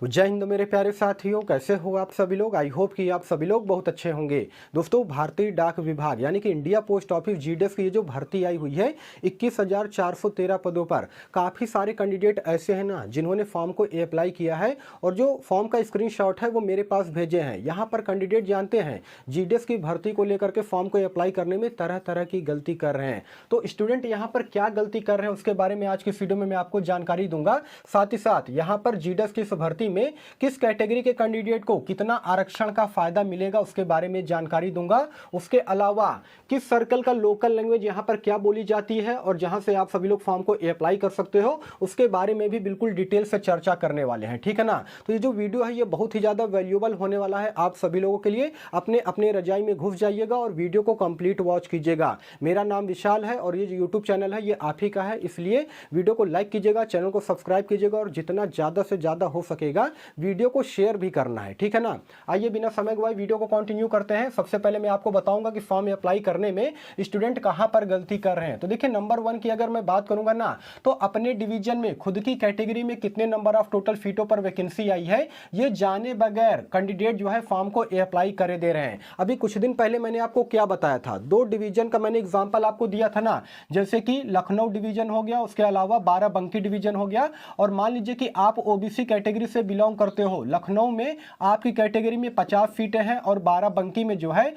जय हिंद मेरे प्यारे साथियों, कैसे हो आप सभी लोग। आई होप कि आप सभी लोग बहुत अच्छे होंगे। दोस्तों, भारतीय डाक विभाग यानी कि इंडिया पोस्ट ऑफिस जीडीएस की ये जो भर्ती आई हुई है 21,413 पदों पर, काफ़ी सारे कैंडिडेट ऐसे हैं ना जिन्होंने फॉर्म को अप्लाई किया है और जो फॉर्म का स्क्रीनशॉट है वो मेरे पास भेजे हैं। यहाँ पर कैंडिडेट जानते हैं जीडीएस की भर्ती को लेकर के फॉर्म को अप्लाई करने में तरह तरह की गलती कर रहे हैं। तो स्टूडेंट यहाँ पर क्या गलती कर रहे हैं उसके बारे में आज की वीडियो में मैं आपको जानकारी दूंगा। साथ ही साथ यहाँ पर जीडीएस की इस भर्ती में किस कैटेगरी के कैंडिडेट को कितना आरक्षण का फायदा मिलेगा उसके बारे में जानकारी दूंगा। उसके अलावा किस सर्कल का लोकल लैंग्वेज यहां पर क्या बोली जाती है और जहां से आप सभी लोग फॉर्म को अप्लाई कर सकते हो उसके बारे में भी बिल्कुल डिटेल से चर्चा करने वाले हैं, ठीक है ना। तो ये जो वीडियो है ये बहुत ही ज्यादा वैल्यूएबल होने वाला है आप सभी लोगों के लिए। अपने अपने रजाई में घुस जाइएगा और वीडियो को कंप्लीट वॉच कीजिएगा। मेरा नाम विशाल है और ये जो यूट्यूब चैनल है ये आप ही का है, इसलिए वीडियो को लाइक कीजिएगा, चैनल को सब्सक्राइब कीजिएगा और जितना ज्यादा से ज्यादा हो सकेगा वीडियो को शेयर भी करना है, ठीक है ना। आइए बिना समय गवाए वीडियो को कंटिन्यू करते हैं। सबसे पहले मैं आपको बताऊंगा कि फॉर्म अप्लाई करने में स्टूडेंट कहां पर गलती कर रहे हैं। तो देखिए, नंबर 1 की अगर मैं बात करूंगा ना, तो अपने डिवीजन में खुद की कैटेगरी में कितने नंबर ऑफ टोटल सीटों पर वैकेंसी आई है ये जाने बगैर कैंडिडेट जो है फॉर्म को अप्लाई करे दे रहे हैं। अभी कुछ दिन पहले मैंने आपको क्या बताया था, 2 डिवीजन का मैंने एग्जांपल आपको दिया था ना, जैसे कि लखनऊ डिवीजन हो गया, उसके अलावा बाराबंकी डिवीजन हो गया। और मान लीजिए कि आप ओबीसी कैटेगरी से बिलोंग करते हो, लखनऊ में आपकी कैटेगरी में 50 सीटें हैं और बाराबंकी में जो है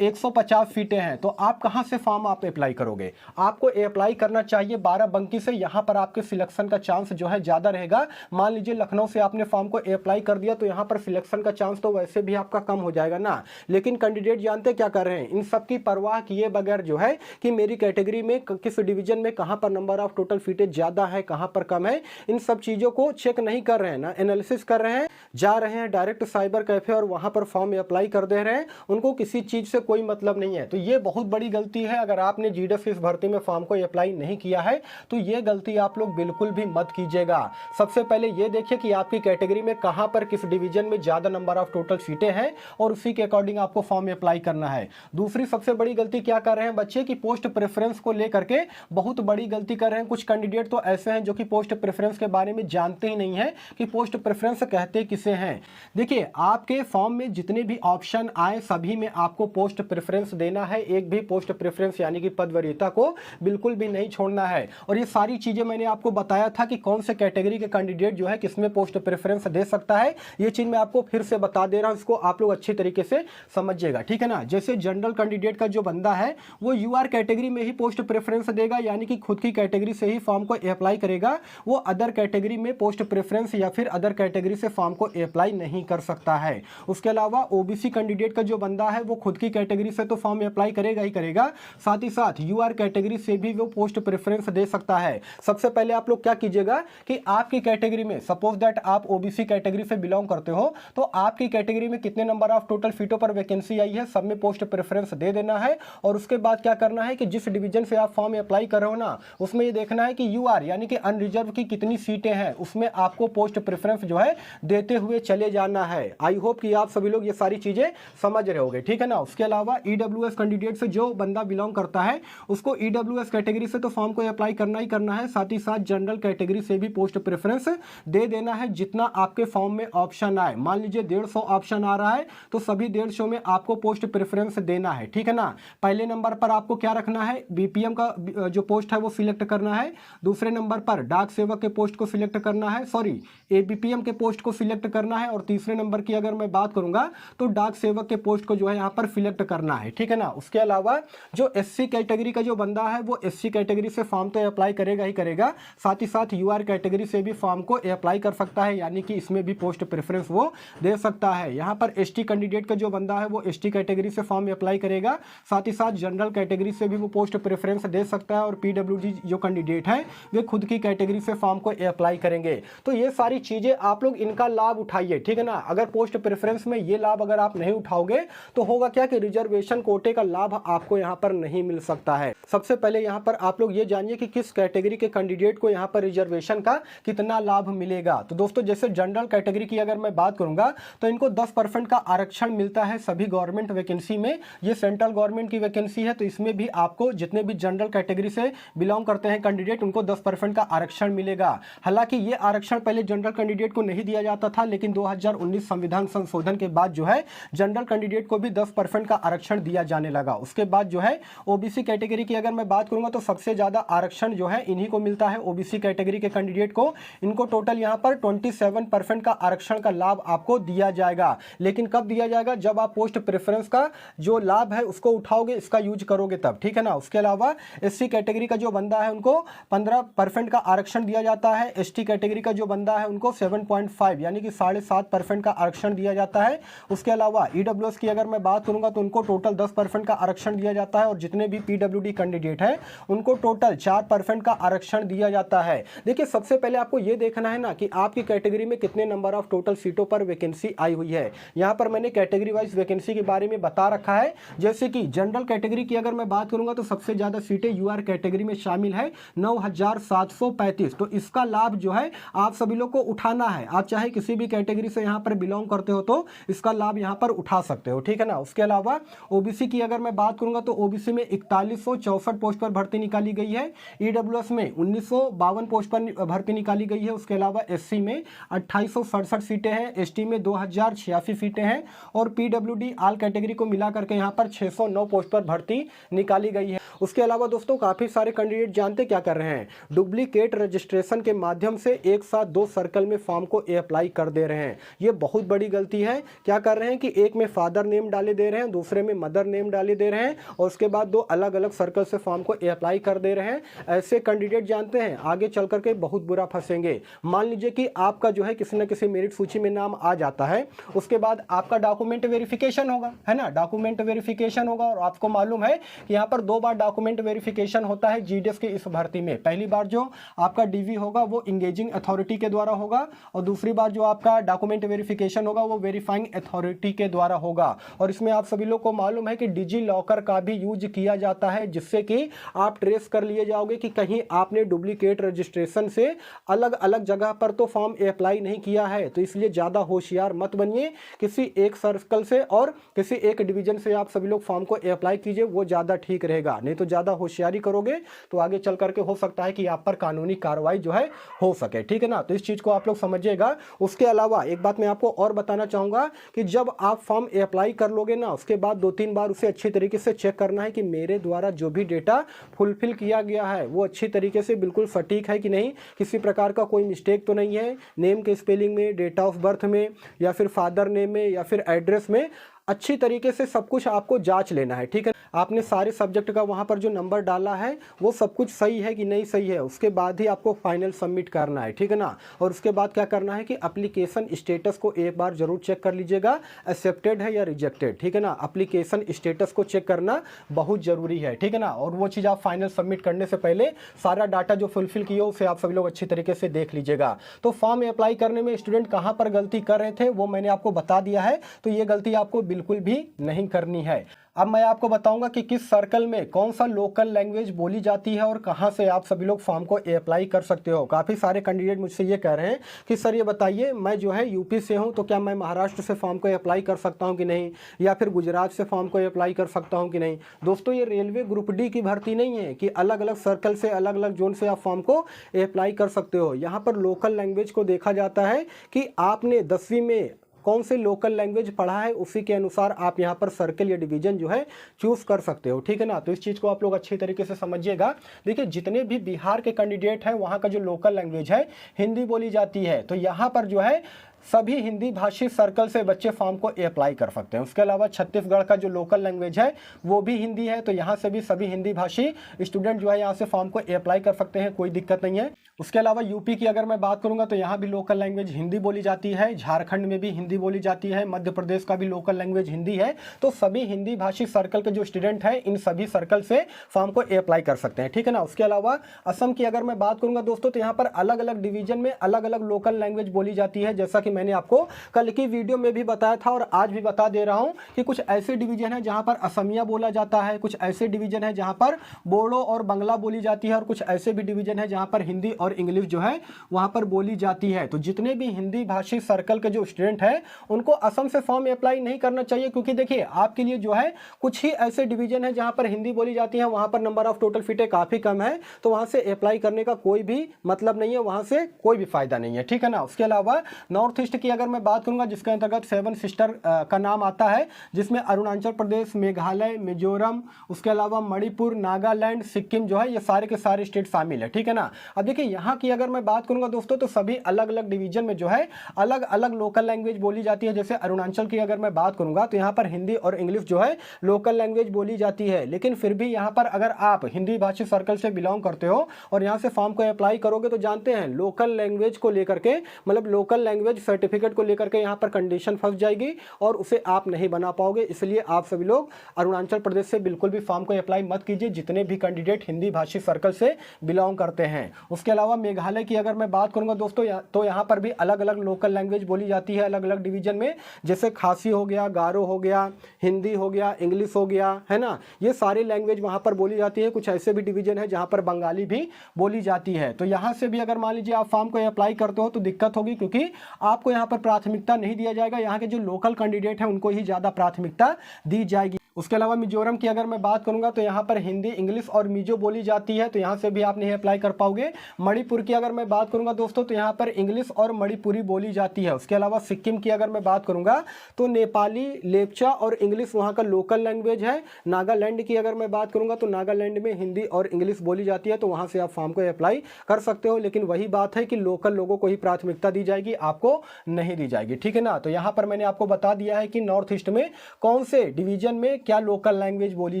150 सीटें हैं। तो आप कहां से फॉर्म आप अप्लाई करोगे? आपको अप्लाई करना चाहिए बाराबंकी से, यहां पर आपके सिलेक्शन का चांस जो है ज्यादा रहेगा। मान लीजिए लखनऊ से आपने फॉर्म को अप्लाई कर दिया तो यहां पर सिलेक्शन का चांस तो वैसे भी आपका कम हो जाएगा ना। लेकिन कैंडिडेट जानते क्या कर रहे हैं, इन सब की परवाह किए बगैर जो है कि मेरी कैटेगरी में किस डिवीजन में कहां पर नंबर ऑफ टोटल सीटें ज्यादा है, कहां पर कम है, इन सब चीजों को चेक नहीं कर रहे हैं ना, एनालिसिस कर रहे हैं, जा रहे हैं डायरेक्ट साइबर कैफे और वहां पर फॉर्म अप्लाई कर दे रहे हैं। उनको किसी चीज से कोई मतलब नहीं है। तो ये बहुत बड़ी गलती है। अगर आपने जीडीएस इस भर्ती में फॉर्म को अप्लाई नहीं किया है तो ये गलती आप लोग बिल्कुल भी मत कीजिएगा। सबसे पहले ये देखिए कि आपकी कैटेगरी में कहां पर किस डिवीजन में ज्यादा नंबर ऑफ टोटल सीटें हैं और उसी के अकॉर्डिंग आपको फॉर्म अप्लाई करना है। दूसरी सबसे बड़ी गलती क्या कर रहे हैं बच्चे की पोस्ट प्रेफरेंस को लेकर के बहुत बड़ी गलती कर रहे हैं। कुछ कैंडिडेट तो ऐसे हैं जो कि पोस्ट प्रेफरेंस के बारे में जानते ही नहीं है कि पोस्ट प्रेफरेंस कहते किसे हैं। देखिए, आपके फॉर्म में जितने भी ऑप्शन आए सभी में आपको पोस्ट प्रेफरेंस देना है। एक भी पोस्ट प्रेफरेंस यानी कि पद वरीयता को बिल्कुल भी नहीं छोड़ना है। और ये सारी चीजें मैंने आपको बताया था कि कौन से कैटेगरी के कैंडिडेट जो है किसमें पोस्ट प्रेफरेंस दे सकता है। ये चीज मैं आपको फिर से बता दे रहा हूं, इसको आप लोग अच्छी तरीके से समझिएगा, ठीक है ना। जैसे जनरल कैंडिडेट का जो बंदा है वो यूआर कैटेगरी में ही पोस्ट प्रेफरेंस देगा, यानी कि खुद की कैटेगरी से ही फॉर्म को अप्लाई करेगा। वो अदर कैटेगरी में पोस्ट प्रेफरेंस या फिर अदर कैटेगरी से फॉर्म को अप्लाई नहीं कर सकता है। उसके अलावा ओबीसी कैंडिडेट का जो बंदा है वो खुद की कैटेगरी से तो फॉर्म अप्लाई करेगा ही करेगा, साथ ही साथ यूआर कैटेगरी से भी वो पोस्ट प्रेफरेंस दे सकता है। सबसे पहले आप लोग क्या कीजिएगा कि आपकी कैटेगरी में, सपोज दैट आप ओबीसी कैटेगरी से बिलोंग करते हो, तो आपकी कैटेगरी में कितने नंबर ऑफ टोटल सीटों पर वैकेंसी आई है सब में पोस्ट प्रेफरेंस दे देना है। और उसके बाद क्या करना है कि जिस डिवीजन से आप फॉर्म अप्लाई कर रहे हो ना उसमें ये देखना है कि यूआर यानी कि अनरिजर्व की कितनी सीटें हैं, उसमें आपको पोस्ट प्रेफरेंस जो है देते हुए चले जाना है। आई होप कि आप सभी लोग ये सारी चीजें समझ रहे होंगे, ठीक है ना। उसके अलावा ईडब्ल्यूएस कैंडिडेट से जो बंदा बिलोंग करता है उसको ईडब्ल्यूएस कैटेगरी से तो फॉर्म को अप्लाई करना ही करना है, साथ ही साथ जनरल कैटेगरी से भी पोस्ट प्रेफरेंस दे देना है जितना आपके फॉर्म में ऑप्शन आए। मान लीजिए 150 ऑप्शन आ रहा है तो सभी 150 में आपको पोस्ट प्रेफरेंस देना है, ठीक है ना। पहले नंबर पर आपको क्या रखना है, बीपीएम का जो पोस्ट है वो सिलेक्ट करना है। दूसरे नंबर पर डाक सेवक के पोस्ट को सिलेक्ट करना है, सॉरी एबीपीएम के पोस्ट को सिलेक्ट करना है। और तीसरे नंबर की अगर मैं बात करूंगा तो डाक सेवक के पोस्ट को जो है यहां पर सिलेक्ट करना है, ठीक है ना। उसके अलावा जो एससी कैटेगरी का जो बंदा है वो एससी कैटेगरी से फॉर्म तो अप्लाई करेगा ही करेगा, साथ ही साथ यूआर कैटेगरी से भी फॉर्म को अप्लाई कर सकता है, यानी कि इसमें भी पोस्ट प्रेफरेंस वो दे सकता है। यहां पर एसटी कैंडिडेट का जो बंदा है वो एसटी कैटेगरी से फॉर्म अप्लाई करेगा, साथ ही साथ जनरल कैटेगरी से भी वो पोस्ट प्रेफरेंस दे सकता है। और पीडब्ल्यूडी जो कैंडिडेट है वे खुद की कैटेगरी से फॉर्म को अप्लाई करेंगे। तो ये सारी चीजें आप लोग इनका लाभ उठाइए, ठीक है ना। अगर पोस्ट प्रेफरेंस में ये लाभ अगर आप नहीं उठाओगे तो होगा क्या कि रिजर्वेशन कोटे का लाभ आपको यहाँ पर नहीं मिल सकता है। सबसे पहले यहाँ पर आप लोग ये जानिए कि किस कैटेगरी के कैंडिडेट को यहाँ पर रिजर्वेशन का कितना लाभ मिलेगा। तो दोस्तों, जैसे जनरल कैटेगरी की अगर मैं बात करूंगा तो इनको 10% का आरक्षण मिलता है सभी गवर्नमेंट वैकेंसी में। ये सेंट्रल गवर्नमेंट की वैकेंसी है तो इसमें भी आपको जितने भी जनरल कैटेगरी से बिलोंग करते हैं कैंडिडेट उनको 10% का आरक्षण मिलेगा। हालांकि ये आरक्षण पहले जनरल कैंडिडेट को नहीं दिया जाता था, था, लेकिन 2019 संविधान संशोधन के बाद जो है जनरल कैंडिडेट को भी 10% का आरक्षण दिया जाने लगा। उसके बाद जो है ओबीसी कैटेगरी की अगर मैं बात करूंगा तो सबसे ज्यादा आरक्षण जो है इन्हीं को मिलता है, ओबीसी कैटेगरी के कैंडिडेट को। इनको टोटल यहाँ पर 27% का आरक्षण का लाभ आपको दिया जाएगा। लेकिन कब दिया जाएगा? जब आप पोस्ट प्रेफरेंस का जो लाभ है उसको उठाओगे, इसका यूज करोगे तब, ठीक है ना। उसके अलावा एससी कैटेगरी का जो बंदा है उनको 15% का आरक्षण दिया जाता है। एसटी कैटेगरी का जो बंदा है उनको 7.5 यानी कि 7.5% का आरक्षण दिया जाता है। उसके अलावा ईडब्ल्यूएस की अगर मैं बात करूंगा तो उनको टोटल 10% का आरक्षण दिया जाता है, और जितने भी पीडब्ल्यूडी कैंडिडेट हैं उनको टोटल 4% का आरक्षण दिया जाता है। देखिए, सबसे पहले आपको यह देखना है ना कि आपकी कैटेगरी में कितने नंबर ऑफ टोटल सीटों पर वैकेंसी आई हुई है। यहां पर मैंने कैटेगरी वाइज वैकेंसी के बारे में बता रखा है। जैसे कि जनरल कैटेगरी की अगर मैं बात करूंगा तो सबसे ज्यादा सीटें यूआर कैटेगरी में शामिल है, 9735। तो इसका लाभ जो है आप सभी लोग को उठाना है। आप चाहे किसी भी कैटेगरी से यहां पर बिलोंग करते हो तो इसका लाभ यहां पर उठा सकते हो, ठीक है ना। उसके अलावा ओबीसी की अगर मैं बात करूंगा तो ओबीसी में 4164 पोस्ट पर भर्ती निकाली गई है। ईडब्ल्यूएस में 1952 पोस्ट पर भर्ती निकाली गई है। उसके अलावा एससी में 2867 सीटें हैं, एसटी में 2086 सीटें हैं, और पीडब्ल्यूडी ऑल कैटेगरी को मिला करके यहाँ पर 609 पोस्ट पर भर्ती निकाली गई है। उसके अलावा दोस्तों काफी सारे कैंडिडेट जानते क्या कर रहे हैं? डुप्लीकेट रजिस्ट्रेशन के माध्यम से एक साथ 2 सर्कल में फॉर्म को अप्लाई कर दे रहे हैं। ये बहुत बड़ी गलती है। क्या कर रहे हैं कि एक में फादर नेम डाले दे रहे हैं, दूसरे में मदर नेम डाले दे रहे हैं, और उसके बाद 2 अलग अलग सर्कल से फॉर्म को अप्लाई कर दे रहे हैं। ऐसे कैंडिडेट जानते हैं आगे चल करके बहुत बुरा फंसेंगे। मान लीजिए कि आपका जो है किसी न किसी मेरिट सूची में नाम आ जाता है, उसके बाद आपका डॉक्यूमेंट वेरिफिकेशन होगा, है ना, डॉक्यूमेंट वेरिफिकेशन होगा। और आपको मालूम है कि यहाँ पर 2 बार डॉक्यूमेंट वेरिफिकेशन होता है जीडीएस की इस भर्ती में। पहली बार जो आपका डीवी होगा वो इंगेजिंग अथॉरिटी के द्वारा होगा, और दूसरी बार जो आपका डॉक्यूमेंट वेरिफिकेशन होगा वो वेरीफाइंग अथॉरिटी के द्वारा होगा। और इसमें आप सभी लोग को मालूम है कि डिजी लॉकर का भी यूज किया जाता है, जिससे कि आप ट्रेस कर लिए जाओगे कि कहीं आपने डुप्लीकेट रजिस्ट्रेशन से अलग अलग जगह पर तो फॉर्म अप्लाई नहीं किया है। तो इसलिए ज़्यादा होशियार मत बनिए। किसी एक सर्कल से और किसी एक डिवीजन से आप सभी लोग फॉर्म को अप्लाई कीजिए, वो ज़्यादा ठीक रहेगा। नहीं तो ज़्यादा होशियारी करोगे तो आगे चल करके हो सकता है कि आप पर कानूनी कार्रवाई जो है हो सके, ठीक है ना। तो इस चीज़ को आप लोग समझिएगा। उसके अलावा एक बात मैं आपको और बताना चाहूँगा कि जब आप फॉर्म अप्लाई कर लोगे ना, उसके बाद 2-3 बार उसे अच्छी तरीके से चेक करना है कि मेरे द्वारा जो भी डेटा फुलफिल किया गया है वो अच्छी तरीके से बिल्कुल सटीक है कि नहीं, किसी प्रकार का कोई मिस्टेक तो नहीं है नेम के स्पेलिंग में, डेट ऑफ बर्थ में, या फिर फादर नेम में, या फिर एड्रेस में। अच्छी तरीके से सब कुछ आपको जांच लेना है, ठीक है। आपने सारे सब्जेक्ट का वहां पर जो नंबर डाला है वो सब कुछ सही है कि नहीं सही है, उसके बाद ही आपको फाइनल सबमिट करना है, ठीक है ना। और उसके बाद क्या करना है कि एप्लीकेशन स्टेटस को एक बार जरूर चेक कर लीजिएगा, एक्सेप्टेड है या रिजेक्टेड, ठीक है ना। एप्लीकेशन स्टेटस को चेक करना बहुत जरूरी है, ठीक है ना। और वो चीज़ आप फाइनल सबमिट करने से पहले सारा डाटा जो फुलफिल किया उसे आप सभी लोग अच्छी तरीके से देख लीजिएगा। तो फॉर्म अप्लाई करने में स्टूडेंट कहाँ पर गलती कर रहे थे वो मैंने आपको बता दिया है, तो ये गलती आपको बिल्कुल भी नहीं करनी है। अब मैं आपको बताऊंगा कि किस सर्कल में कौन सा लोकल लैंग्वेज बोली जाती है और कहां से आप सभी लोग फॉर्म को अप्लाई कर सकते हो। काफ़ी सारे कैंडिडेट मुझसे ये कह रहे हैं कि सर ये बताइए, मैं जो है यूपी से हूं, तो क्या मैं महाराष्ट्र से फॉर्म को अप्लाई कर सकता हूं कि नहीं, या फिर गुजरात से फॉर्म को अप्लाई कर सकता हूं कि नहीं। दोस्तों, ये रेलवे ग्रुप डी की भर्ती नहीं है कि अलग अलग सर्कल से, अलग अलग जोन से आप फॉर्म को अप्लाई कर सकते हो। यहाँ पर लोकल लैंग्वेज को देखा जाता है कि आपने 10वीं में कौन से लोकल लैंग्वेज पढ़ा है, उसी के अनुसार आप यहाँ पर सर्कल या डिवीजन जो है चूज कर सकते हो, ठीक है ना। तो इस चीज़ को आप लोग अच्छी तरीके से समझिएगा। देखिए, जितने भी बिहार के कैंडिडेट हैं वहाँ का जो लोकल लैंग्वेज है हिंदी बोली जाती है, तो यहाँ पर जो है सभी हिंदी भाषी सर्कल से बच्चे फॉर्म को अप्लाई कर सकते हैं। उसके अलावा छत्तीसगढ़ का जो लोकल लैंग्वेज है वो भी हिंदी है, तो यहाँ से भी सभी हिंदी भाषी स्टूडेंट जो है यहाँ से फॉर्म को अप्लाई कर सकते हैं, कोई दिक्कत नहीं है। उसके अलावा यूपी की अगर मैं बात करूँगा तो यहाँ भी लोकल लैंग्वेज हिंदी बोली जाती है, झारखंड में भी हिंदी बोली जाती है, मध्य प्रदेश का भी लोकल लैंग्वेज हिंदी है। तो सभी हिंदी भाषी सर्कल के जो स्टूडेंट हैं इन सभी सर्कल से फॉर्म को अप्लाई कर सकते हैं, ठीक है ना। उसके अलावा असम की अगर मैं बात करूँगा दोस्तों, तो यहाँ पर अलग अलग डिवीजन में अलग अलग लोकल लैंग्वेज बोली जाती है। जैसा कि मैंने आपको कल की वीडियो में भी बताया था और आज भी बता दे रहा हूं कि कुछ ऐसे डिवीजन है जहां पर असमिया बोला जाता है, कुछ ऐसे डिवीजन है जहां पर बोडो और बंगला बोली जाती है, और कुछ ऐसे भी डिवीजन है जहां पर हिंदी और इंग्लिश जो है वहां पर बोली जाती है। तो जितने भी हिंदी भाषी सर्कल के जो स्टूडेंट है उनको असम से फॉर्म अप्लाई नहीं करना चाहिए, क्योंकि देखिए आपके लिए जो है कुछ ही ऐसे डिवीजन है जहां पर हिंदी बोली जाती है, वहां पर नंबर ऑफ टोटल सीटें काफी कम है, तो वहां से अप्लाई करने का कोई भी मतलब नहीं है, वहां से कोई भी फायदा नहीं है, ठीक है ना। उसके अलावा नॉर्थ ईस्ट की अगर मैं बात करूंगा जिसके अंतर्गत 7 सिस्टर का नाम आता है, जिसमें अरुणाचल प्रदेश, मेघालय, मिजोरम, उसके अलावा मणिपुर, नागालैंड, सिक्किम जो है ये सारे के सारे स्टेट शामिल है, ठीक है ना। अब देखिए यहाँ की अगर मैं बात करूंगा दोस्तों तो सभी अलग अलग डिवीजन में जो है अलग अलग लोकल लैंग्वेज बोली जाती है। जैसे अरुणाचल की अगर मैं बात करूंगा तो यहाँ पर हिंदी और इंग्लिश जो है लोकल लैंग्वेज बोली जाती है, लेकिन फिर भी यहाँ पर अगर आप हिंदी भाषी सर्कल से बिलोंग करते हो और यहाँ से फॉर्म को अप्लाई करोगे तो जानते हैं लोकल लैंग्वेज को लेकर के, मतलब लोकल लैंग्वेज सर्टिफिकेट को लेकर के यहाँ पर कंडीशन फंस जाएगी और उसे आप नहीं बना पाओगे। इसलिए आप सभी लोग अरुणाचल प्रदेश से बिल्कुल भी फॉर्म को अप्लाई मत कीजिए, जितने भी कैंडिडेट हिंदी भाषी सर्कल से बिलोंग करते हैं। उसके अलावा मेघालय की अगर मैं बात करूंगा दोस्तों तो यहाँ पर भी अलग अलग लोकल लैंग्वेज बोली जाती है अलग अलग डिवीजन में, जैसे खासी हो गया, गारो हो गया, हिंदी हो गया, इंग्लिश हो गया, है ना, ये सारी लैंग्वेज वहाँ पर बोली जाती है। कुछ ऐसे भी डिवीजन है जहाँ पर बंगाली भी बोली जाती है। तो यहाँ से भी अगर मान लीजिए आप फॉर्म को अप्लाई करते हो तो दिक्कत होगी, क्योंकि आपको यहाँ पर प्राथमिकता नहीं दिया जाएगा, यहाँ के जो लोकल कैंडिडेट हैं उनको ही ज़्यादा प्राथमिकता दी जाएगी। उसके अलावा मिजोरम की अगर मैं बात करूंगा तो यहाँ पर हिंदी, इंग्लिश और मिजो बोली जाती है, तो यहाँ से भी आप नहीं अप्लाई कर पाओगे। मणिपुर की अगर मैं बात करूंगा दोस्तों तो यहाँ पर इंग्लिश और मणिपुरी बोली जाती है। उसके अलावा सिक्किम की अगर मैं बात करूंगा तो नेपाली, लेप्चा और इंग्लिश वहाँ का लोकल लैंग्वेज है। नागालैंड की अगर मैं बात करूंगा तो नागालैंड में हिंदी और इंग्लिश बोली जाती है, तो वहाँ से आप फॉर्म को अप्लाई कर सकते हो, लेकिन वही बात है कि लोकल लोगों को ही प्राथमिकता दी जाएगी, आपको नहीं दी जाएगी, ठीक है ना। तो यहाँ पर मैंने आपको बता दिया है कि नॉर्थ ईस्ट में कौन से डिवीजन में क्या लोकल लैंग्वेज बोली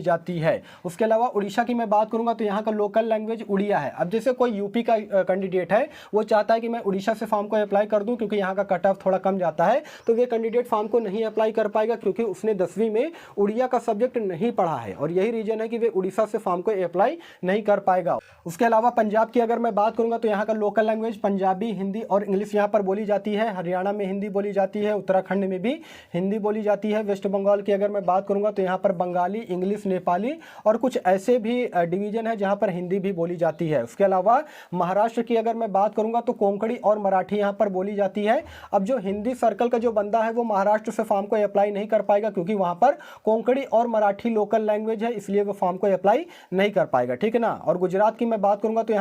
जाती है। उसके अलावा उड़ीसा की मैं बात करूंगा तो यहाँ का लोकल लैंग्वेज उड़िया है। अब जैसे कोई यूपी का कैंडिडेट है, वो चाहता है कि मैं उड़ीसा से फॉर्म को अप्लाई कर दूं क्योंकि यहाँ का कट ऑफ थोड़ा कम जाता है, तो वे कैंडिडेट फॉर्म को नहीं अप्लाई कर पाएगा क्योंकि उसने 10वीं में उड़िया का सब्जेक्ट नहीं पढ़ा है, और यही रीजन है कि वे उड़ीसा से फॉर्म को अप्लाई नहीं कर पाएगा। उसके अलावा पंजाब की अगर मैं बात करूंगा तो यहाँ का लोकल लैंग्वेज पंजाबी, हिंदी और इंग्लिश यहाँ पर बोली जाती है। हरियाणा में हिंदी बोली जाती है, उत्तराखंड में भी हिंदी बोली जाती है। वेस्ट बंगाल की अगर मैं बात करूंगा तो यहाँ पर बंगाली, इंग्लिश, नेपाली और कुछ ऐसे भी डिवीजन है जहाँ पर हिंदी भी बोली जाती है। उसके अलावा महाराष्ट्र की अगर मैं बात करूंगा तो कोंकणी और मराठी यहाँ पर बोली जाती है। अब जो हिंदी सर्कल का जो बंदा है वो महाराष्ट्र से फॉर्म को अप्लाई नहीं कर पाएगा क्योंकि वहाँ पर कोंकणी और मराठी लोकल लैंग्वेज है, इसलिए वो फॉर्म को अप्लाई नहीं कर पाएगा, ठीक है ना। और गुजरात की मैं बात करूंगा तो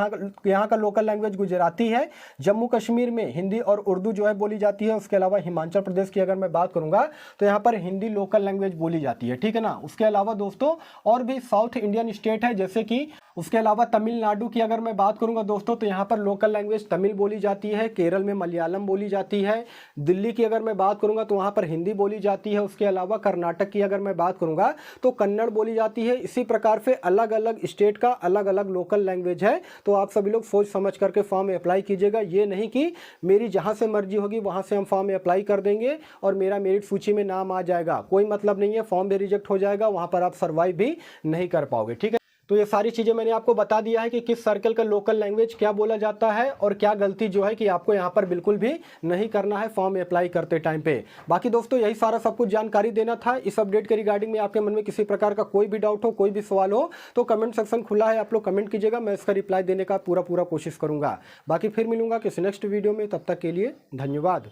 यहाँ का लोकल लैंग्वेज गुजराती है। जम्मू कश्मीर में हिंदी और उर्दू जो है बोली जाती है। उसके अलावा हिमाचल प्रदेश की अगर मैं बात करूंगा तो यहाँ पर हिंदी लोकल लैंग्वेज बोली जाती है, ठीक है ना। उसके अलावा दोस्तों और भी साउथ इंडियन स्टेट है, जैसे कि उसके अलावा तमिलनाडु की अगर मैं बात करूंगा दोस्तों तो यहाँ पर लोकल लैंग्वेज तमिल बोली जाती है। केरल में मलयालम बोली जाती है। दिल्ली की अगर मैं बात करूंगा तो वहाँ पर हिंदी बोली जाती है। उसके अलावा कर्नाटक की अगर मैं बात करूंगा तो कन्नड़ बोली जाती है। इसी प्रकार से अलग अलग स्टेट का अलग अलग लोकल लैंग्वेज है। तो आप सभी लोग सोच समझ करके फॉर्म अप्लाई कीजिएगा। ये नहीं कि मेरी जहाँ से मर्जी होगी वहाँ से हम फॉर्म अप्लाई कर देंगे और मेरा मेरिट सूची में नाम आ जाएगा, कोई मतलब नहीं है, फॉर्म भी रिजेक्ट हो जाएगा, वहाँ पर आप सर्वाइव भी नहीं कर पाओगे, ठीक है। तो ये सारी चीज़ें मैंने आपको बता दिया है कि किस सर्कल का लोकल लैंग्वेज क्या बोला जाता है और क्या गलती जो है कि आपको यहाँ पर बिल्कुल भी नहीं करना है फॉर्म अप्लाई करते टाइम पे। बाकी दोस्तों यही सारा सब कुछ जानकारी देना था। इस अपडेट के रिगार्डिंग में आपके मन में किसी प्रकार का कोई भी डाउट हो, कोई भी सवाल हो तो कमेंट सेक्शन खुला है, आप लोग कमेंट कीजिएगा, मैं इसका रिप्लाई देने का पूरा कोशिश करूँगा। बाकी फिर मिलूंगा किसी नेक्स्ट वीडियो में, तब तक के लिए धन्यवाद।